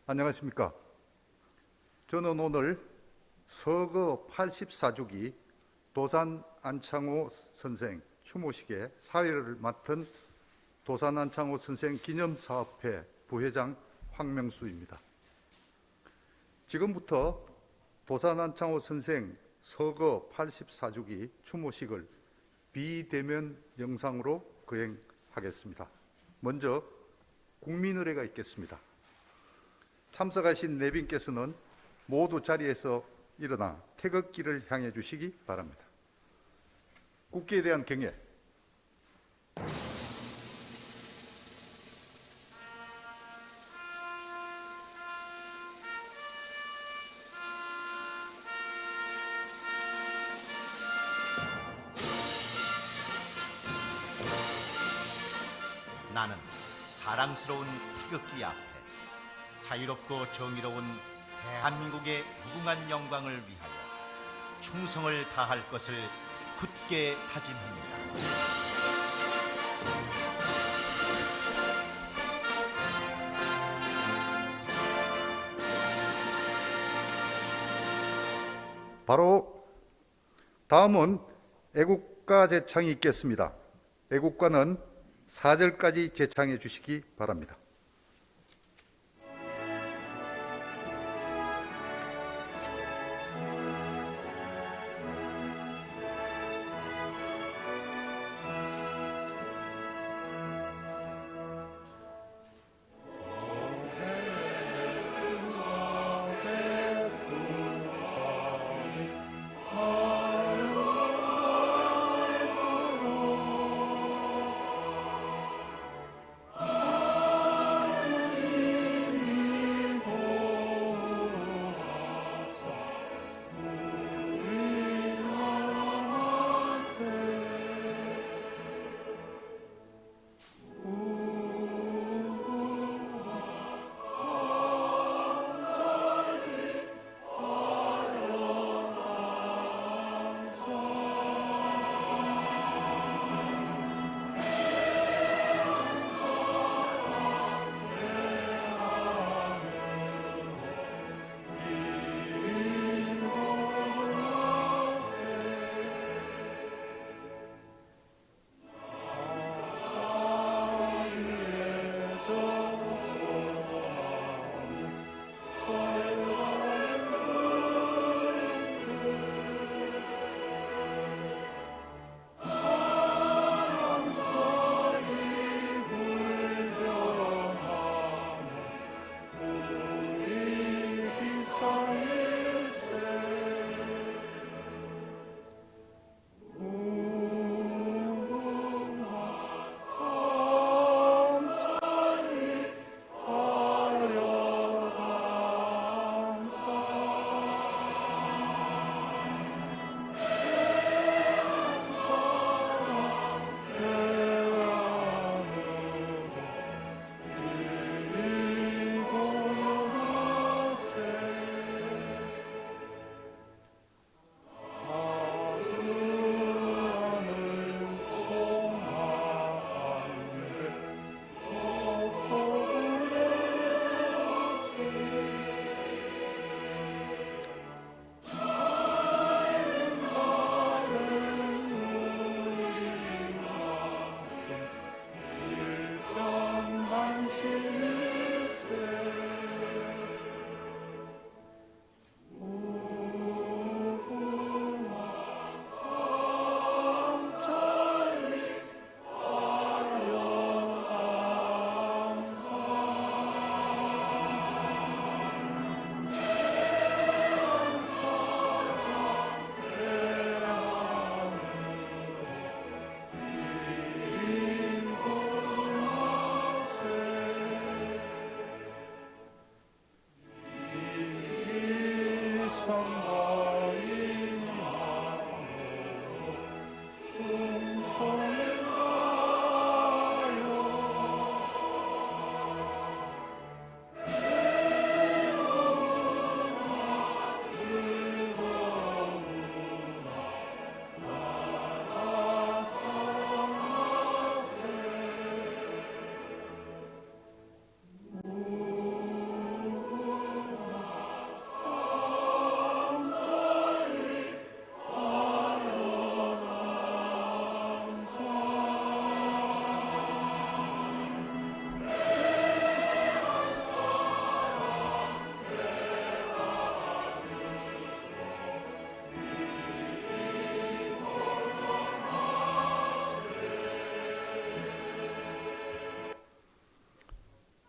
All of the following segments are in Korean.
안녕하십니까. 저는 오늘 서거 84주기 도산 안창호 선생 추모식의 사회를 맡은 도산 안창호 선생 기념사업회 부회장 황명수입니다. 지금부터 도산 안창호 선생 서거 84주기 추모식을 비대면 영상으로 거행하겠습니다. 먼저 국민의례가 있겠습니다. 참석하신 내빈께서는 모두 자리에서 일어나 태극기를 향해 주시기 바랍니다. 국기에 대한 경애. 나는 자랑스러운 태극기 앞에 자유롭고 정의로운 대한민국의 무궁한 영광을 위하여 충성을 다할 것을 굳게 다짐합니다. 바로 다음은 애국가 제창이 있겠습니다. 애국가는 4절까지 제창해 주시기 바랍니다.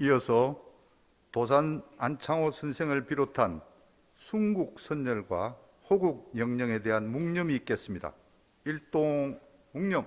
이어서 도산 안창호 선생을 비롯한 순국 선열과 호국 영령에 대한 묵념이 있겠습니다. 일동 묵념.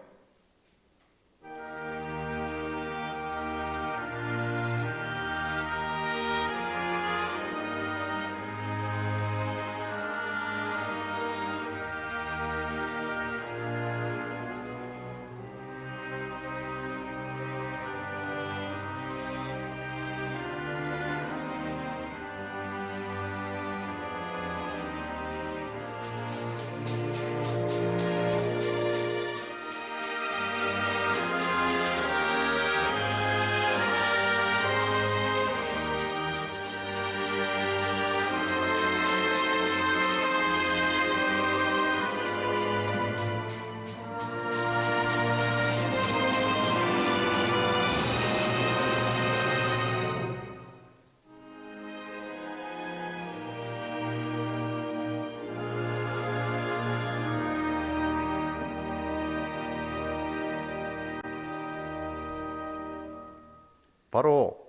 바로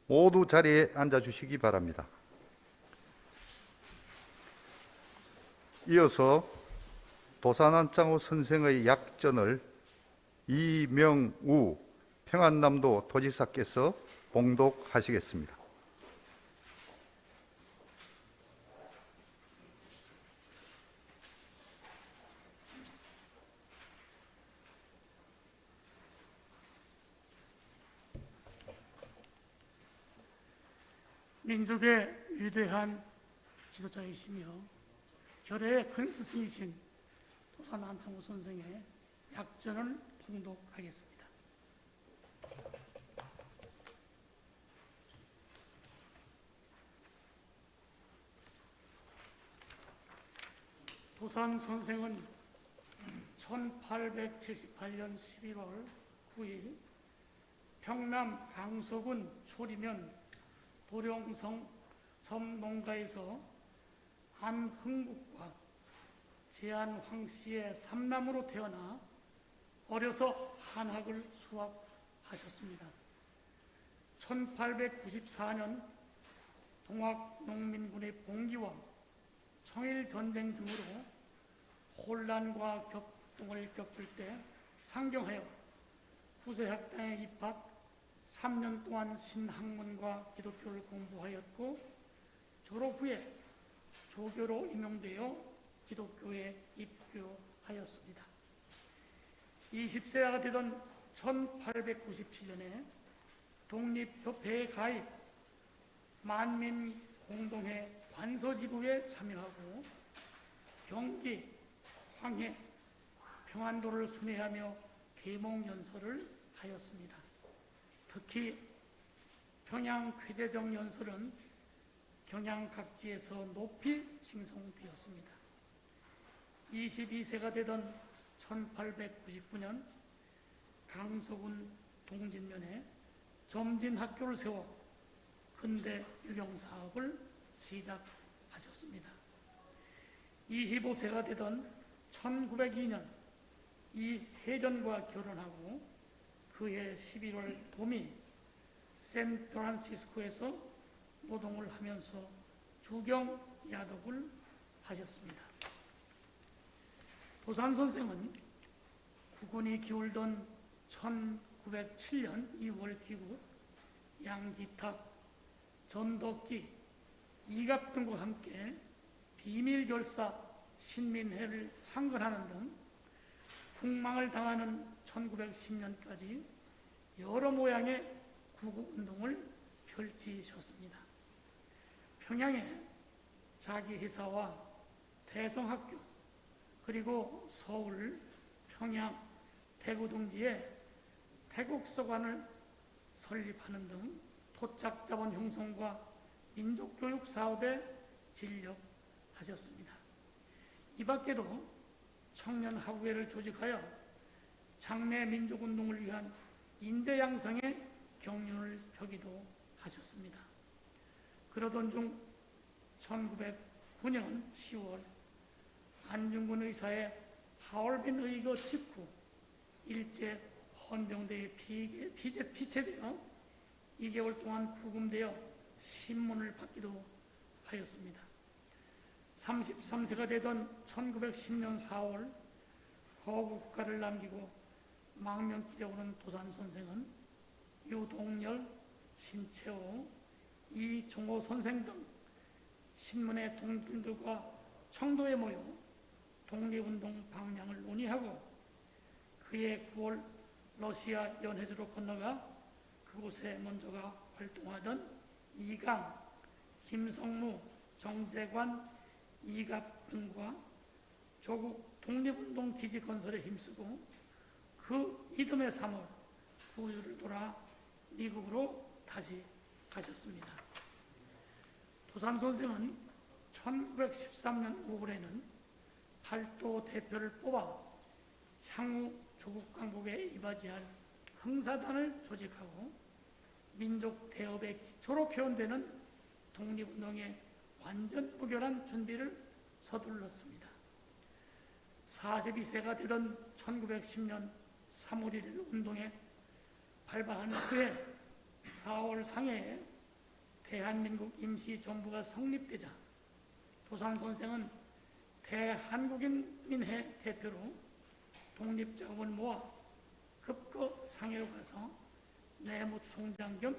모두 자리에 앉아 주시기 바랍니다. 이어서 도산 안창호 선생의 약전을 이명우 평안남도 도지사께서 봉독하시겠습니다. 민족의 위대한 지도자이시며 결의의 큰 스승이신 도산 안창호 선생의 약전을 봉독하겠습니다. 도산 선생은 1878년 11월 9일 평남 강서군 초리면 도령성 섬 농가에서 안흥국과 제안황 씨의 삼남으로 태어나 어려서 한학을 수학하셨습니다. 1894년 동학농민군의 봉기와 청일전쟁 등으로 혼란과 격동을 겪을 때 상경하여 구세학당에 입학, 3년 동안 신학문과 기독교를 공부하였고 졸업 후에 조교로 임용되어 기독교에 입교하였습니다. 20세가 되던 1897년에 독립협회에 가입, 만민공동회 관서지부에 참여하고 경기, 황해, 평안도를 순회하며 계몽연설을 하였습니다. 특히 평양-쾌재정 연설은 경양 각지에서 높이 칭송되었습니다. 22세가 되던 1899년 강서군 동진면에 점진학교를 세워 근대 유경사업을 시작하셨습니다. 25세가 되던 1902년 이혜련과 결혼하고 그해 11월 도미 샌프란시스코에서 노동을 하면서 주경 야독을 하셨습니다. 도산 선생은 국군이 기울던 1907년 2월 귀국, 양기탁, 전덕기, 이갑 등과 함께 비밀결사 신민회를 창건하는 등 국망을 당하는 1910년까지 여러 모양의 구국운동을 펼치셨습니다. 평양에 자기 회사와 대성학교, 그리고 서울, 평양, 대구 등지에 태국서관을 설립하는 등 토착자본 형성과 민족교육 사업에 진력하셨습니다. 이 밖에도 청년학우회를 조직하여 장래 민족운동을 위한 인재 양성에 경륜을 펴기도 하셨습니다. 그러던 중 1909년 10월 안중근 의사의 하얼빈 의거 직후 일제 헌병대에 피체되어 2개월 동안 구금되어 신문을 받기도 하였습니다. 33세가 되던 1910년 4월 거국가를 남기고 망명길에 오른 도산 선생은 유동열, 신채호, 이종호 선생 등 신문의 동기들과 청도에 모여 독립운동 방향을 논의하고 그해 9월 러시아 연해주로 건너가 그곳에 먼저가 활동하던 이강, 김성무, 정재관, 이갑 등과 조국 독립운동 기지 건설에 힘쓰고 그 이듬해 3월 구유를 돌아 미국으로 다시 가셨습니다. 도산 선생은 1913년 5월에는 팔도 대표를 뽑아 향후 조국 강국에 이바지할 흥사단을 조직하고 민족 대업의 기초로 표현되는 독립운동의 완전 무결한 준비를 서둘렀습니다. 42세가 되던 1910년 3월 1일 운동에 발발한 후에 4월 상해에 대한민국 임시정부가 성립되자 도산 선생은 대한국인민회 대표로 독립자금을 모아 급거 상해로 가서 내무총장 겸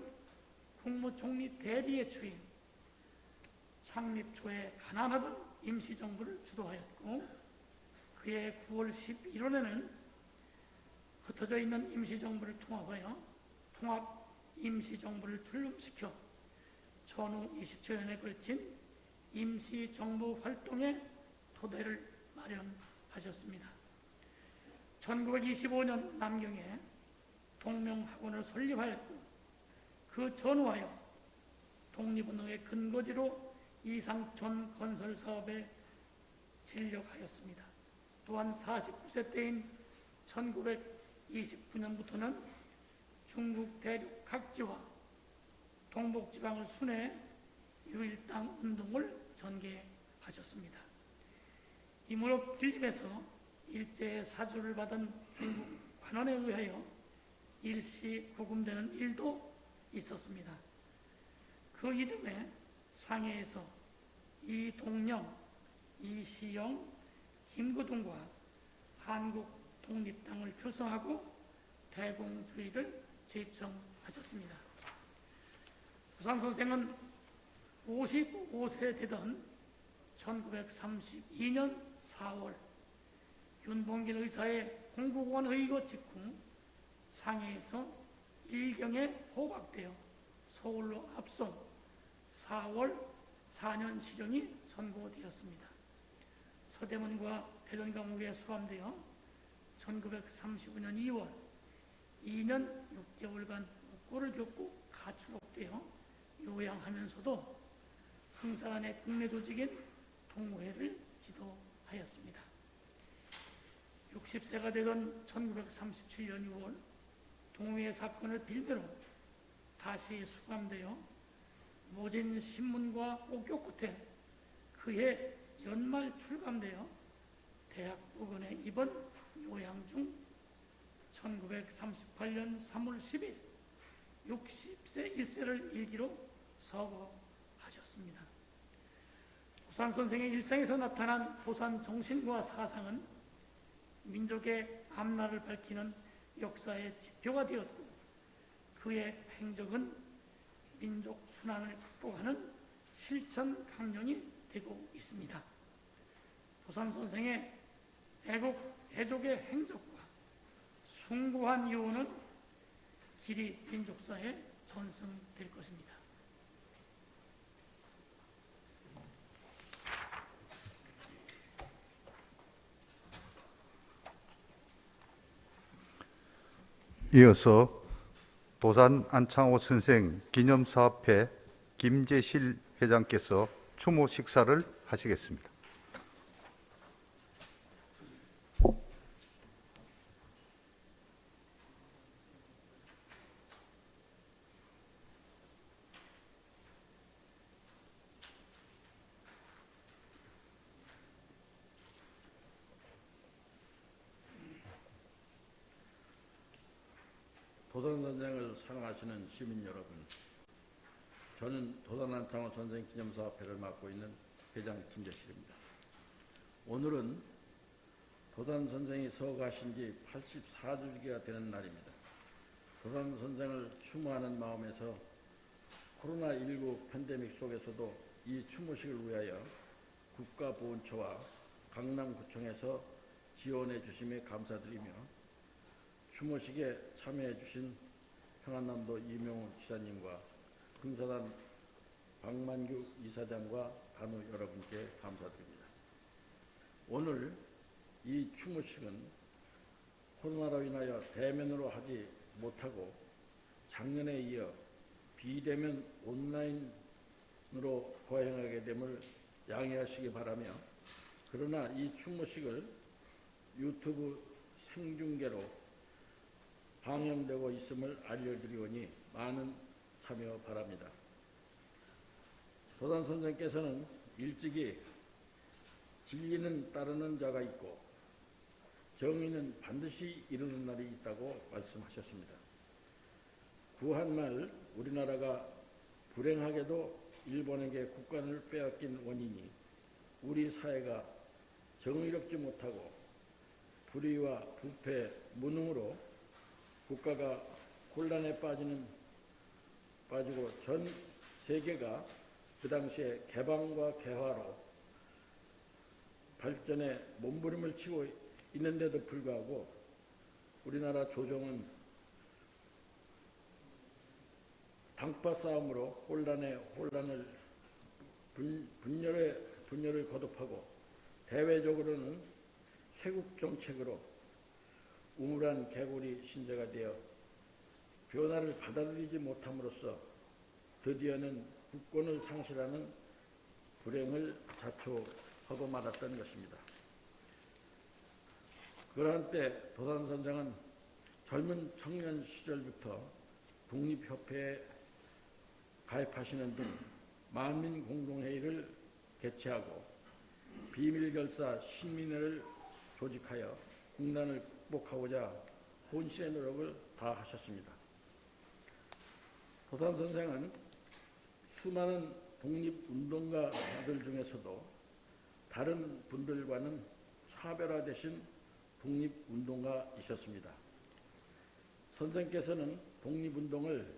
국무총리 대리에 추임, 창립 초에 가난하던 임시정부를 주도하였고 그해 9월 11일에는 흩어져 있는 임시정부를 통합하여 통합임시정부를 출범시켜 전후 27년에 걸친 임시정부 활동의 토대를 마련하셨습니다. 1925년 남경에 동명학원을 설립하였고 그 전후하여 독립운동의 근거지로 이상촌 건설 사업에 진력하였습니다. 또한 49세 때인 1929년부터는 중국 대륙 각지와 동북지방을 순회 유일당 운동을 전개하셨습니다. 이 무렵 필립에서 일제의 사주를 받은 중국 관원에 의하여 일시 구금되는 일도 있었습니다. 그 이듬해 상해에서 이동영, 이시영, 김구동과 한국 독립당을 결성하고 대공주의를 제청하셨습니다. 도산 선생은 55세 되던 1932년 4월 윤봉길 의사의 공국원 의거 직후 상해에서 일경에 호박되어 서울로 압송 4월 4년 실형이 선고되었습니다. 서대문과 대전감옥에 수감되어 1935년 2월 2년 6개월간 옥고를 겪고 가출옥되어 요양하면서도 흥사단의 국내 조직인 동호회를 지도하였습니다. 60세가 되던 1937년 6월 동호회 사건을 빌미로 다시 수감되어 모진 신문과 옥교 끝에 그해 연말 출감되어 대학 부근에 입원 요양 중 1938년 3월 10일 60세 1세를 일기로 서거하셨습니다. 도산 선생의 일상에서 나타난 도산 정신과 사상은 민족의 앞날을 밝히는 역사의 지표가 되었고 그의 행적은 민족 순환을 극복하는 실천 강령이 되고 있습니다. 도산 선생의 애국, 애족의 행적과 숭고한 유언은 길이 민족사에 전승될 것입니다. 이어서 도산 안창호 선생 기념사업회 김재실 회장께서 추모 식사를 하시겠습니다. 도산선생을 사랑하시는 시민 여러분, 저는 도산한창호 선생 기념사업회를 맡고 있는 회장 김재실입니다. 오늘은 도산선생이 서거하신 지 84주기가 되는 날입니다. 도산선생을 추모하는 마음에서 코로나19 팬데믹 속에서도 이 추모식을 위하여 국가보훈처와 강남구청에서 지원해 주심에 감사드리며, 추모식에 참여해 주신 평안남도 이명훈 지사님과 금사단 박만규 이사장과 간호 여러분께 감사드립니다. 오늘 이 추모식은 코로나로 인하여 대면으로 하지 못하고 작년에 이어 비대면 온라인으로 거행하게 됨을 양해하시기 바라며, 그러나 이 추모식을 유튜브 생중계로 방영되고 있음을 알려드리오니 많은 참여 바랍니다. 도산선생께서는 일찍이 진리는 따르는 자가 있고 정의는 반드시 이루는 날이 있다고 말씀하셨습니다. 구한 말 우리나라가 불행하게도 일본에게 국간을 빼앗긴 원인이 우리 사회가 정의롭지 못하고 불의와 부패, 무능으로 국가가 혼란에 빠지고 전 세계가 그 당시에 개방과 개화로 발전에 몸부림을 치고 있는데도 불구하고 우리나라 조정은 당파 싸움으로 혼란을 분열을 거듭하고 대외적으로는 쇄국 정책으로 우물한 개구리 신세가 되어 변화를 받아들이지 못함으로써 드디어는 국권을 상실하는 불행을 자초하고 말았던 것입니다. 그러한 때 도산선생은 젊은 청년 시절부터 독립협회에 가입하시는 등 만민공동회의를 개최하고 비밀결사 신민회를 조직하여 국난을 극복하고자 혼신의 노력을 다하셨습니다. 도산선생은 수많은 독립운동가들 중에서도 다른 분들과는 차별화되신 독립운동가이셨습니다. 선생께서는 독립운동을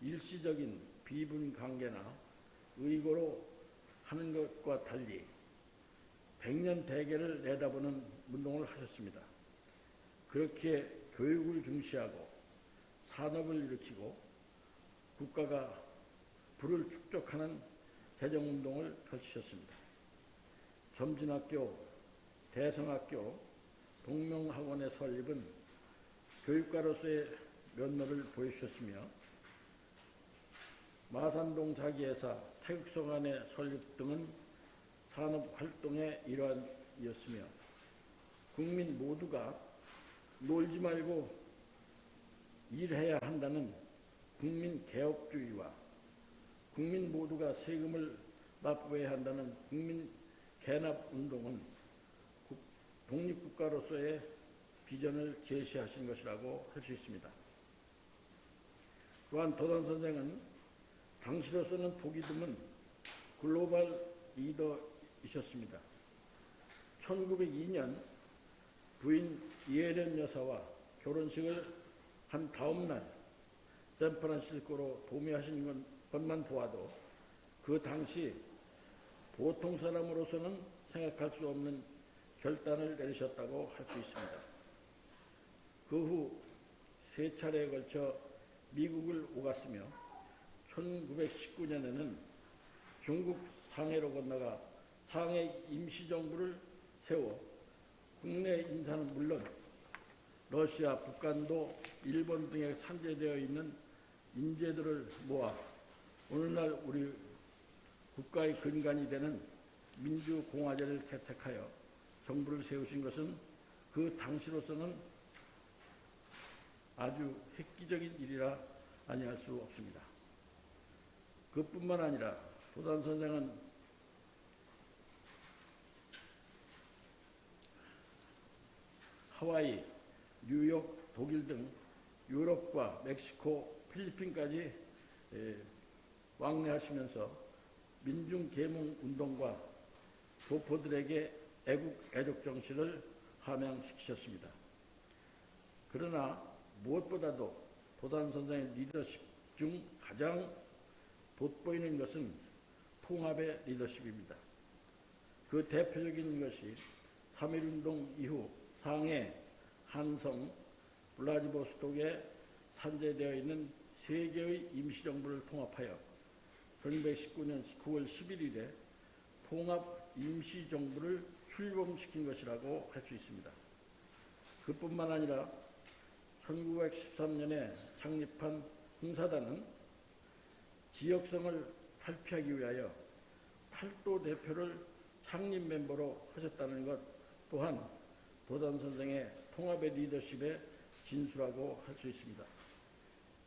일시적인 비분관계나 의고로 하는 것과 달리 백년 대계를 내다보는 운동을 하셨습니다. 그렇게 교육을 중시하고 산업을 일으키고 국가가 부를 축적하는 개정운동을 펼치셨습니다. 점진학교, 대성학교, 동명학원의 설립은 교육가로서의 면모를 보여주셨으며, 마산동 자기회사, 태극성안의 설립 등은 산업활동의 일환이었으며, 국민 모두가 놀지 말고 일해야 한다는 국민개업주의와 국민 모두가 세금을 납부해야 한다는 국민개납운동은 독립국가로서의 비전을 제시하신 것이라고 할 수 있습니다. 또한 도산선생은 당시로서는 보기 드문 글로벌 리더이셨습니다. 1902년 부인 이혜련 여사와 결혼식을 한 다음 날 샌프란시스코로 도매하신 것만 보아도 그 당시 보통 사람으로서는 생각할 수 없는 결단을 내리셨다고 할 수 있습니다. 그 후 세 차례에 걸쳐 미국을 오갔으며 1919년에는 중국 상해로 건너가 상해 임시정부를 세워 국내 인사는 물론 러시아, 북한도 일본 등에 산재되어 있는 인재들을 모아 오늘날 우리 국가의 근간이 되는 민주공화제를 개택하여 정부를 세우신 것은 그 당시로서는 아주 획기적인 일이라 아니할 수 없습니다. 그뿐만 아니라 도산선생은 하와이, 뉴욕, 독일 등 유럽과 멕시코, 필리핀까지 왕래하시면서 민중 계몽 운동과 교포들에게 애국 애족 정신을 함양시키셨습니다. 그러나 무엇보다도 도단 선생의 리더십 중 가장 돋보이는 것은 통합의 리더십입니다. 그 대표적인 것이 3.1운동 이후 상해, 한성, 블라디보스톡에 산재되어 있는 세 개의 임시정부를 통합하여 1919년 9월 11일에 통합 임시정부를 출범시킨 것이라고 할 수 있습니다. 그뿐만 아니라 1913년에 창립한 흥사단은 지역성을 탈피하기 위하여 팔도 대표를 창립 멤버로 하셨다는 것 또한 도단 선생의 통합의 리더십의 진수라고 할 수 있습니다.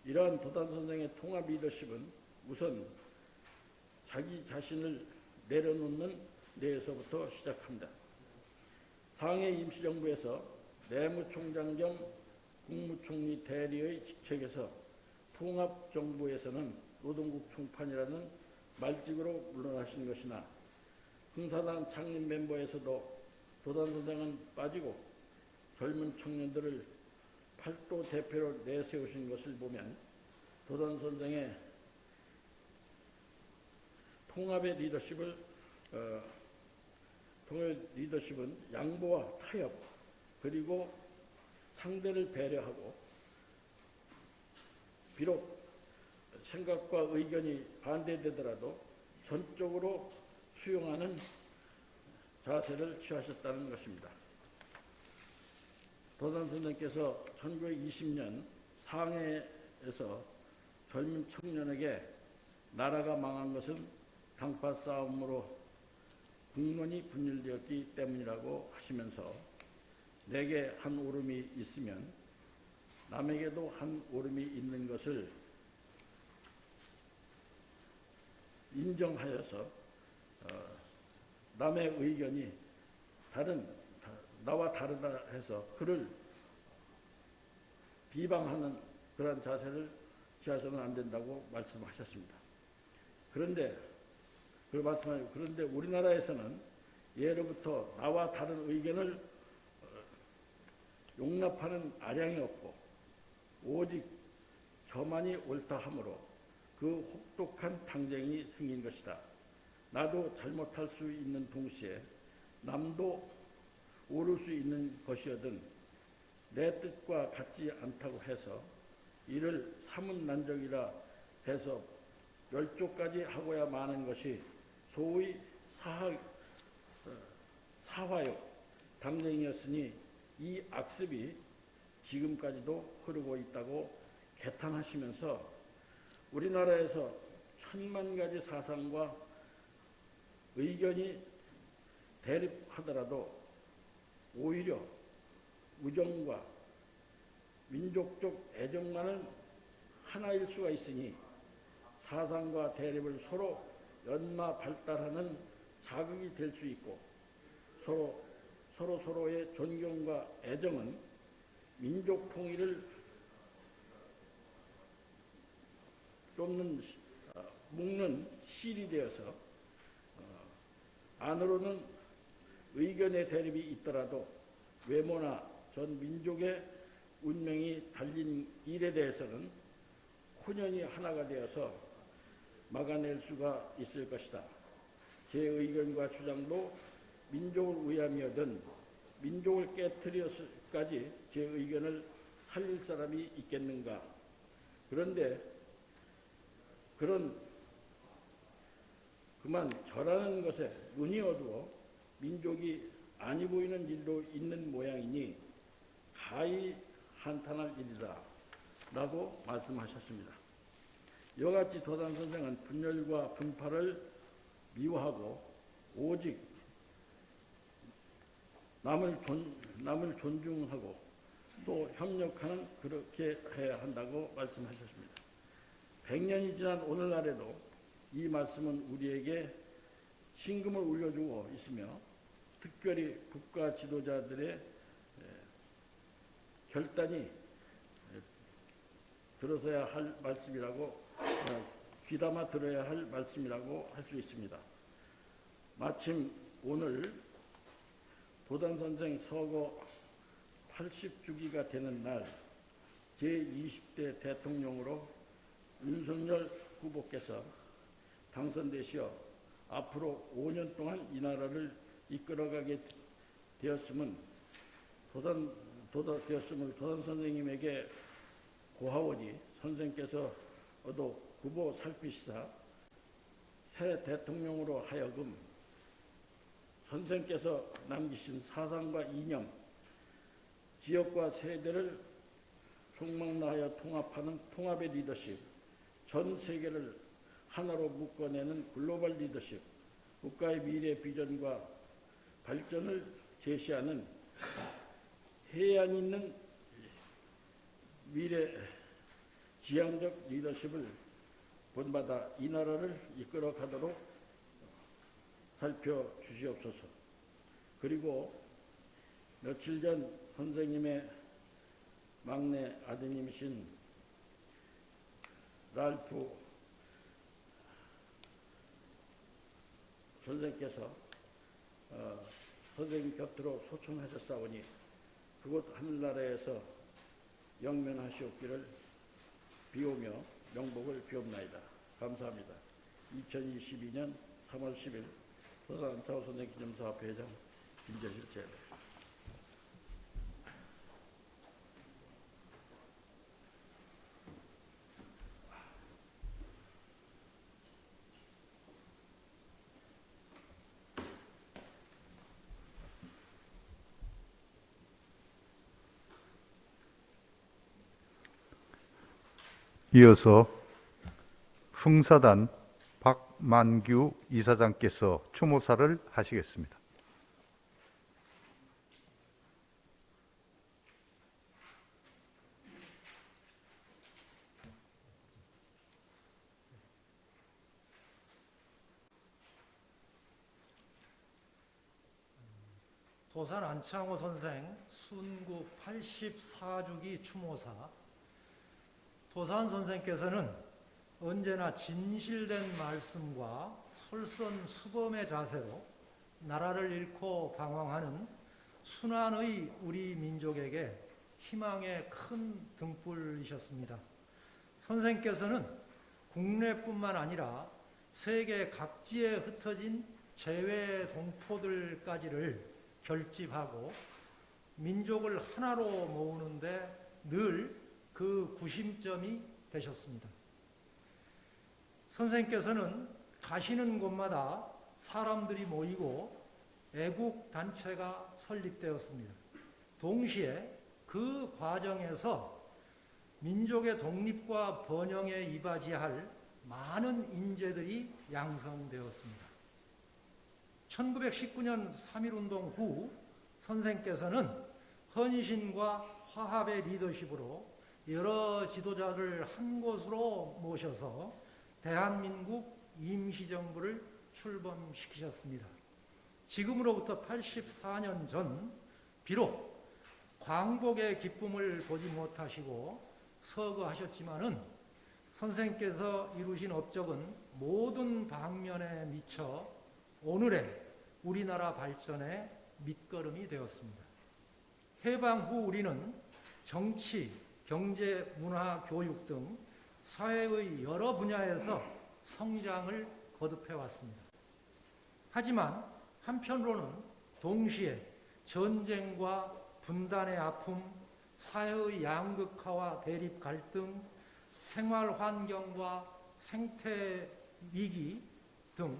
이러한 도단 선생의 통합 리더십은 우선 자기 자신을 내려놓는 데에서부터 시작합니다. 상해 임시정부에서 내무총장 겸 국무총리 대리의 직책에서 통합정부에서는 노동국 총판이라는 말직으로 물러나신 것이나 흥사단 창립 멤버에서도 도단 선생은 빠지고 젊은 청년들을 팔도 대표로 내세우신 것을 보면 도단 선생의 통합의 리더십은 양보와 타협 그리고 상대를 배려하고 비록 생각과 의견이 반대되더라도 전적으로 수용하는 자세를 취하셨다는 것입니다. 도단 선생께서 1920년 상해에서 젊은 청년에게 나라가 망한 것은 당파 싸움으로 국론이 분열되었기 때문이라고 하시면서 내게 한 오름이 있으면 남에게도 한 오름이 있는 것을 인정하여서 남의 의견이 나와 다르다 해서 그를 비방하는 그러한 자세를 취하서는 안 된다고 말씀하셨습니다. 그런데 우리나라에서는 예로부터 나와 다른 의견을 용납하는 아량이 없고 오직 저만이 옳다 하므로 그 혹독한 당쟁이 생긴 것이다. 나도 잘못할 수 있는 동시에 남도 옳을 수 있는 것이거든 내 뜻과 같지 않다고 해서 이를 사문난적이라 해서 멸조까지 하고야 마는 것이 소위 사화욕 당쟁이었으니 이 악습이 지금까지도 흐르고 있다고 개탄하시면서 우리나라에서 1000만 가지 사상과 의견이 대립하더라도 오히려 우정과 민족적 애정만은 하나일 수가 있으니 사상과 대립을 서로 연마 발달하는 자극이 될 수 있고 서로의 존경과 애정은 민족 통일을 묶는 실이 되어서 안으로는 의견의 대립이 있더라도 외모나 전 민족의 운명이 달린 일에 대해서는 혼연히 하나가 되어서 막아낼 수가 있을 것이다. 제 의견과 주장도 민족을 위함이어든 민족을 깨트려서까지 제 의견을 살릴 사람이 있겠는가. 그런데 그만 저라는 것에 눈이 어두워 민족이 아니 보이는 일도 있는 모양이니 가히 한탄할 일이다 라고 말씀하셨습니다. 이와 같이 도단 선생은 분열과 분파를 미워하고 오직 남을 존중하고 또 협력하는 그렇게 해야 한다고 말씀하셨습니다. 100년이 지난 오늘날에도 이 말씀은 우리에게 신금을 울려주고 있으며 특별히 국가 지도자들의 결단이 들어서야 할 말씀이라고 귀담아 들어야 할 말씀이라고 할 수 있습니다. 마침 오늘 도단선생 서거 80주기가 되는 날 제20대 대통령으로 윤석열 후보께서 당선되시어 앞으로 5년 동안 이 나라를 이끌어가게 되었음을 도단 선생님에게 고하오니 선생께서 후보 살피시사 새 대통령으로 하여금 선생께서 남기신 사상과 이념, 지역과 세대를 총망라하여 통합하는 통합의 리더십, 전 세계를 하나로 묶어내는 글로벌 리더십, 국가의 미래 비전과 발전을 제시하는 해안 있는 미래 지향적 리더십을 본받아 이 나라를 이끌어 가도록 살펴주시옵소서. 그리고 며칠 전 선생님의 막내 아드님이신 랄프 선생께서 선생님 곁으로 소청하셨사오니 그곳 하늘나라에서 영면하시옵기를 비오며 명복을 비옵나이다. 감사합니다. 2022년 3월 10일 도산 안타우 선생 기념사업회 회장 김재실 제. 이어서 흥사단 박만규 이사장께서 추모사를 하시겠습니다. 도산 안창호 선생 순국 84주기 추모사. 도산 선생께서는 언제나 진실된 말씀과 솔선수범의 자세로 나라를 잃고 방황하는 순환의 우리 민족에게 희망의 큰 등불이셨습니다. 선생께서는 국내뿐만 아니라 세계 각지에 흩어진 재외 동포들까지를 결집하고 민족을 하나로 모으는데 늘 그 구심점이 되셨습니다. 선생께서는 가시는 곳마다 사람들이 모이고 애국단체가 설립되었습니다. 동시에 그 과정에서 민족의 독립과 번영에 이바지할 많은 인재들이 양성되었습니다. 1919년 3.1운동 후 선생께서는 헌신과 화합의 리더십으로 여러 지도자를 한 곳으로 모셔서 대한민국 임시정부를 출범시키셨습니다. 지금으로부터 84년 전 비록 광복의 기쁨을 보지 못하시고 서거하셨지만은 선생께서 이루신 업적은 모든 방면에 미쳐 오늘의 우리나라 발전의 밑거름이 되었습니다. 해방 후 우리는 정치, 경제, 문화, 교육 등 사회의 여러 분야에서 성장을 거듭해 왔습니다. 하지만 한편으로는 동시에 전쟁과 분단의 아픔, 사회의 양극화와 대립 갈등, 생활 환경과 생태 위기 등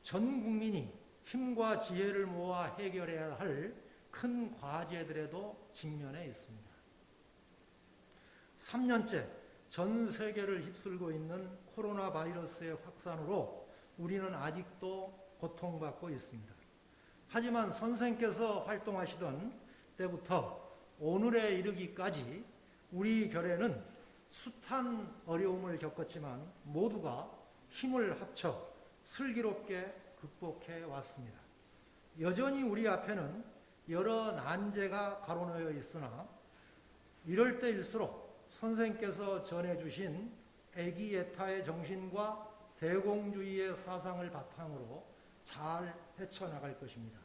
전 국민이 힘과 지혜를 모아 해결해야 할 큰 과제들에도 직면해 있습니다. 3년째 전 세계를 휩쓸고 있는 코로나 바이러스의 확산으로 우리는 아직도 고통받고 있습니다. 하지만 선생께서 활동하시던 때부터 오늘에 이르기까지 우리 결에는 숱한 어려움을 겪었지만 모두가 힘을 합쳐 슬기롭게 극복해 왔습니다. 여전히 우리 앞에는 여러 난제가 가로놓여 있으나 이럴 때일수록 선생께서 전해주신 애기애타의 정신과 대공주의의 사상을 바탕으로 잘 헤쳐나갈 것입니다.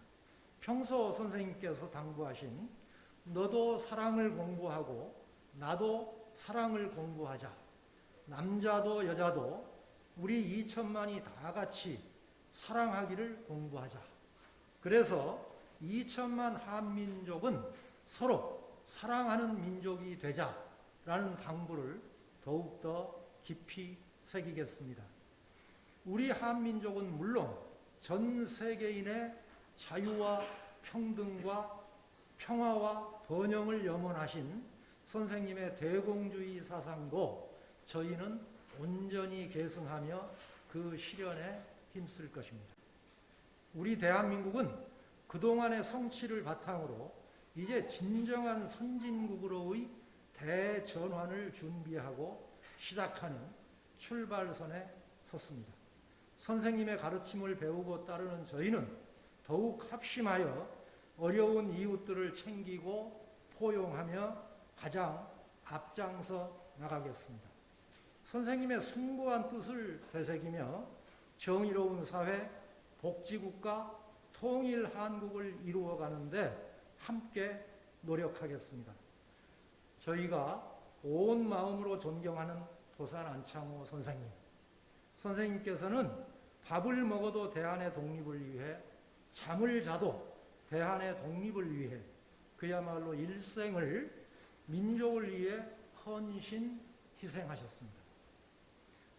평소 선생님께서 당부하신 너도 사랑을 공부하고 나도 사랑을 공부하자. 남자도 여자도 우리 2천만이 다 같이 사랑하기를 공부하자. 그래서 2천만 한민족은 서로 사랑하는 민족이 되자라는 당부를 더욱더 깊이 새기겠습니다. 우리 한민족은 물론 전 세계인의 자유와 평등과 평화와 번영을 염원하신 선생님의 대공주의 사상도 저희는 온전히 계승하며 그 실현에 힘쓸 것입니다. 우리 대한민국은 그동안의 성취를 바탕으로 이제 진정한 선진국으로의 대전환을 준비하고 시작하는 출발선에 섰습니다. 선생님의 가르침을 배우고 따르는 저희는 더욱 합심하여 어려운 이웃들을 챙기고 포용하며 가장 앞장서 나가겠습니다. 선생님의 숭고한 뜻을 되새기며 정의로운 사회, 복지국가, 통일 한국을 이루어가는데 함께 노력하겠습니다. 저희가 온 마음으로 존경하는 도산 안창호 선생님. 선생님께서는 밥을 먹어도 대한의 독립을 위해, 잠을 자도 대한의 독립을 위해 그야말로 일생을 민족을 위해 헌신, 희생하셨습니다.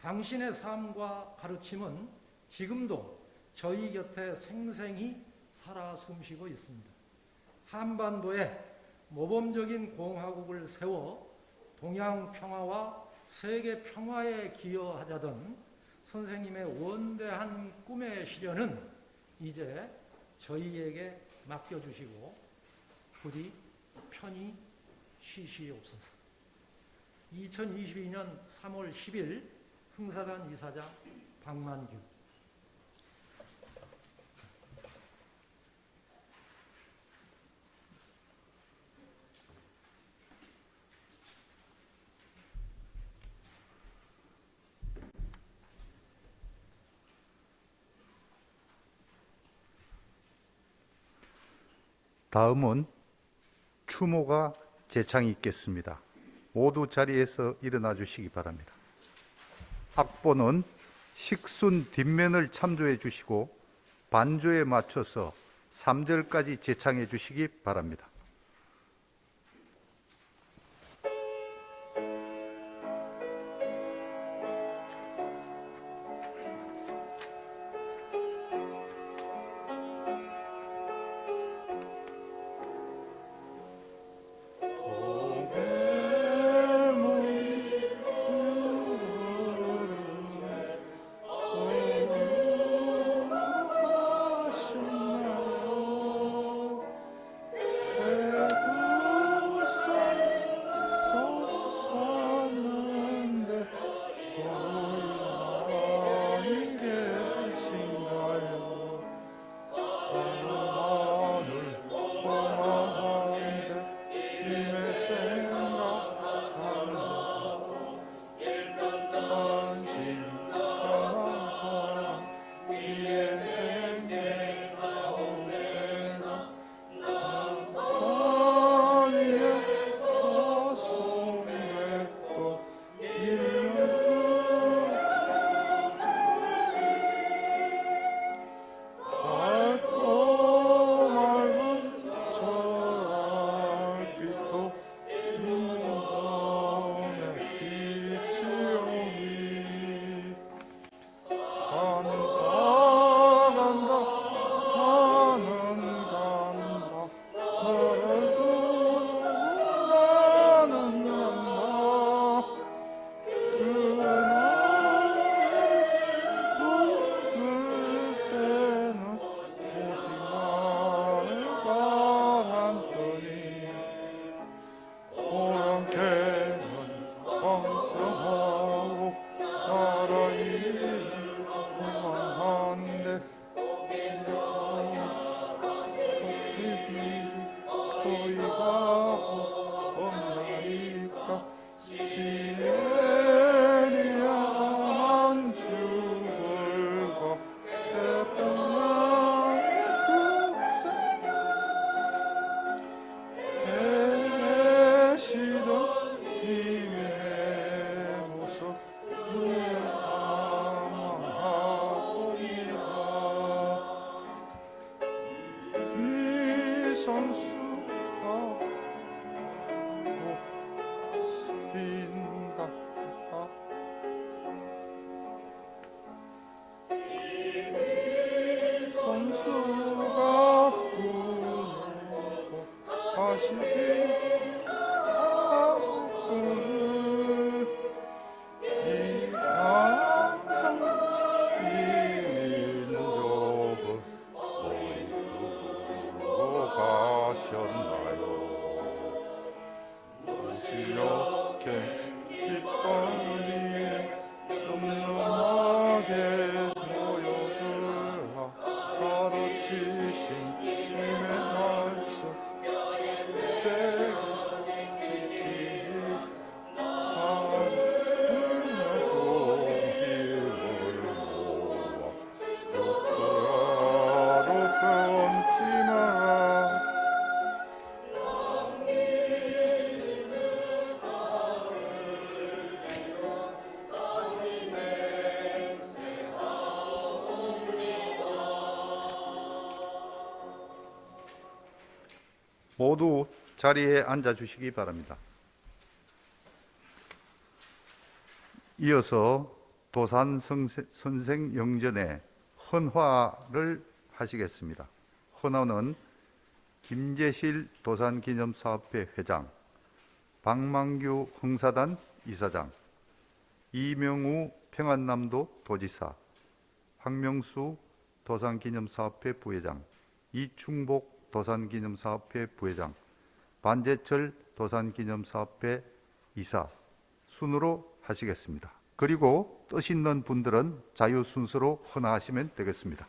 당신의 삶과 가르침은 지금도 저희 곁에 생생히 살아 숨쉬고 있습니다. 한반도에 모범적인 공화국을 세워 동양 평화와 세계 평화에 기여하자던 선생님의 원대한 꿈의 실현은 이제 저희에게 맡겨주시고 부디 편히 쉬시옵소서. 2022년 3월 10일 흥사단 이사장 박만규. 다음은 추모가 제창이 있겠습니다. 모두 자리에서 일어나 주시기 바랍니다. 악보는 식순 뒷면을 참조해 주시고 반조에 맞춰서 3절까지 제창해 주시기 바랍니다. 모두 자리에 앉아 주시기 바랍니다. 이어서 도산 선생 영전의 헌화를 하시겠습니다. 헌화는 김재실 도산기념사업회 회장, 박만규 흥사단 이사장, 이명우 평안남도 도지사, 황명수 도산기념사업회 부회장, 이충복 도산기념사업회 부회장, 반재철 도산기념사업회 이사 순으로 하시겠습니다. 그리고 뜻 있는 분들은 자유 순서로 헌화하시면 되겠습니다.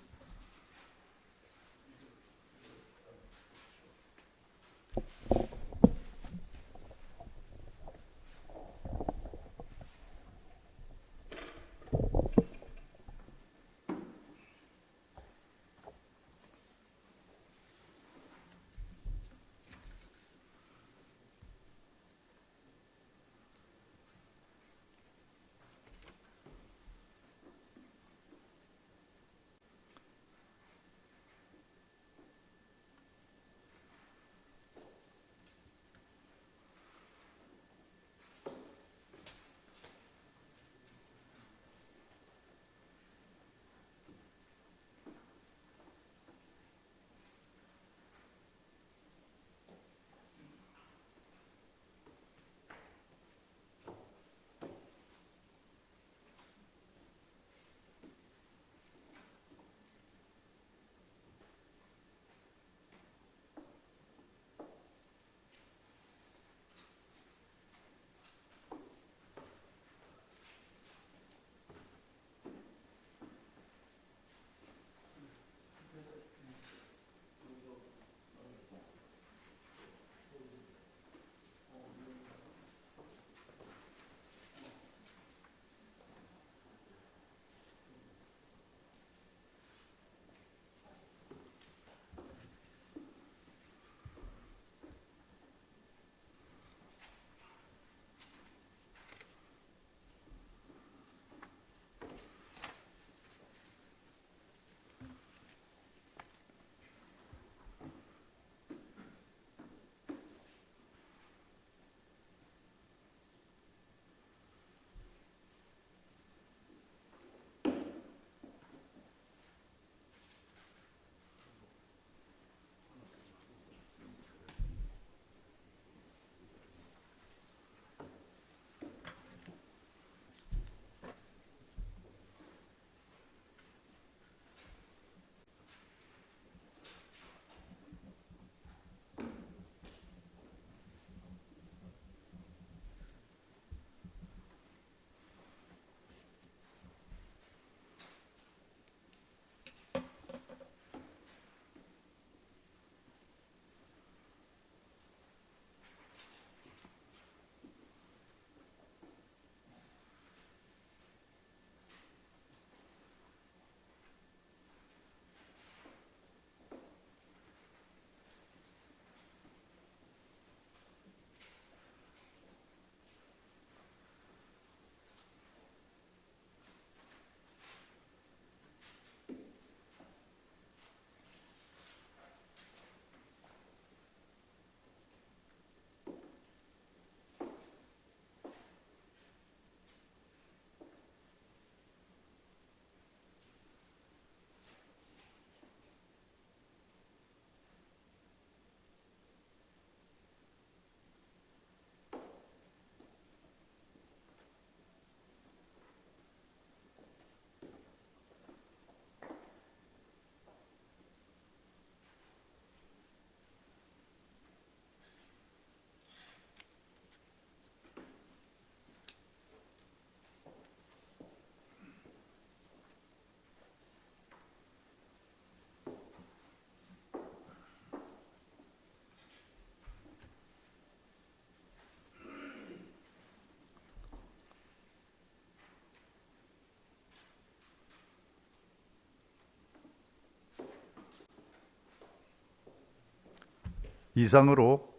이상으로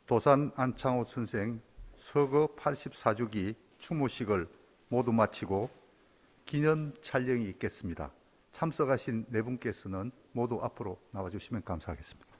도산 안창호 선생 서거 84주기 추모식을 모두 마치고 기념 촬영이 있겠습니다. 참석하신 네 분께서는 모두 앞으로 나와주시면 감사하겠습니다.